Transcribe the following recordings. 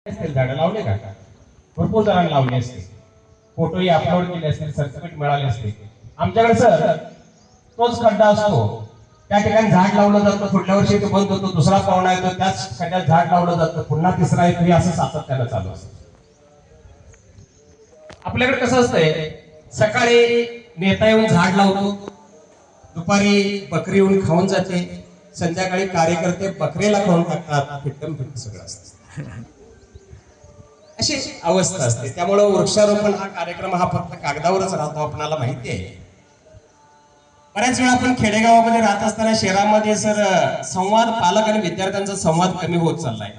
असतील झाडं लावले का? भरपूर जणांनी लावले असते, फोटोही अपलोड केले असतील, सर्टिफिकेट मिळाले असते. आमच्याकडे सर तोच खड्डा असतो, त्या ठिकाणी झाड लावलं जातं, पुढल्या वर्षी तो बंद होतो, दुसरा पाहुणा येतो, त्याच खड्ड्यात झाड लावलं जातं, पुन्हा तिसरा येतो, हे असं सातत्यानं चालू असतं. आपल्याकडे कसं असतंय, सकाळी नेता येऊन झाड लावतो, दुपारी बकरी येऊन खाऊन जाते, संध्याकाळी कार्यकर्ते बकरीला खाऊन टाकतात, फिट्टम फिट्ट सगळं असतं. अशी अवस्था असते. त्यामुळे वृक्षारोपण हा कार्यक्रम हा फक्त कागदावरच राहतो, आपणाला माहिती आहे. बऱ्याच वेळा आपण खेडेगावामध्ये राहत असताना शहरामध्ये सर संवाद, पालक आणि विद्यार्थ्यांचा संवाद कमी होत चाललाय.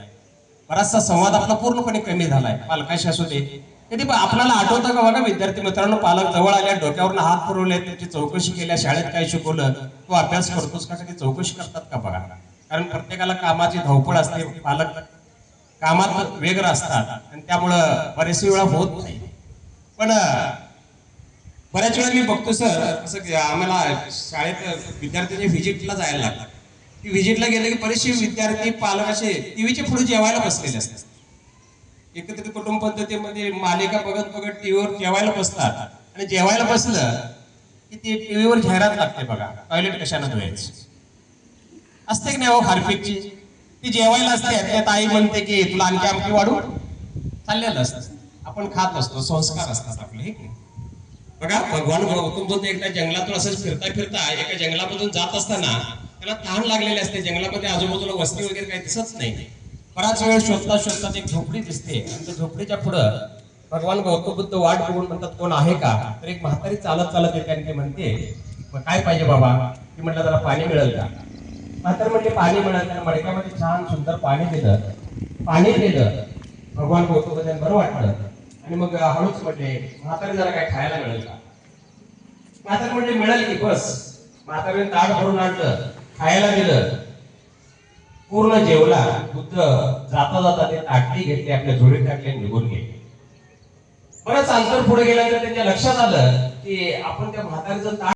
बराचसा संवाद आपला पूर्णपणे कमी झालाय. पालकाशी असू दे, कधी आपल्याला आठवतं का बघा विद्यार्थी मित्रांनो, पालक जवळ आल्या, डोक्यावरून हात फिरवले, त्याची चौकशी केल्या, शाळेत काय शिकवलं, तो अभ्यास करतोस का, कधी चौकशी करतात का बघा. कारण प्रत्येकाला कामाची धावपळ असते, पालक कामात वेगळं असतात आणि त्यामुळं बरेचसे वेळा होत नाही. पण बऱ्याच वेळा मी बघतो सर, असं की आम्हाला शाळेत विद्यार्थ्यांच्या व्हिजिटला जायला लागतं. ती व्हिजिटला गेले की बरेचसे विद्यार्थी पालक असे टीव्हीच्या पुढे जेवायला बसलेले असतात. एकत्रित कुटुंब पद्धतीमध्ये मालिका बघत बघत टीव्हीवर जेवायला बसतात आणि जेवायला बसलं की ते टीव्हीवर जाहिरात लागते बघा, टॉयलेट कशानं धुवायचं असते की नाही हो, हार्पिकची. ती जेवायला असते, त्यात आई म्हणते की तुला आणखी आमटी वाढू, चाललेलं असतं. आपण खात असतो, संस्कार असतात आपले, हे की बघा. भगवान गौतम बुद्ध एकदा जंगलातून असंच फिरता फिरता एका जंगलामधून जात असताना त्याला तहान लागलेली असते. जंगलामध्ये आजूबाजूला वस्ती वगैरे काही दिसत नाही. बराच वेळ शोधता शोधता एक झोपडी दिसते आणि त्या झोपडीच्या पुढं भगवान गौतम बुद्ध वाट बघून म्हणतात, कोण आहे का? तर एक म्हातारी चालत चालत येते आणि ती म्हणते, मग काय पाहिजे बाबा? ती म्हटलं जरा पाणी मिळेल का? म्हातारी म्हणजे पाणी मिळेल. त्याला मडक्यामध्ये छान सुंदर पाणी दिलं. पाणी दिलं भगवान गौतम बुद्धांना बरं वाटलं आणि मग हळूच म्हटले, म्हातारी जरा काय खायला मिळेल का? म्हातारी म्हणजे मिळेल की बस. म्हातारीने ताट भरून आणलं, खायला दिलं, पूर्ण जेवला. बुद्ध जाता जाता ते ताटली घेतली, आपल्या झोळीत टाकले, निघून गेले. बरंच अंतर पुढे गेल्यानंतर त्यांच्या लक्षात आलं की आपण त्या म्हातारीचं ताट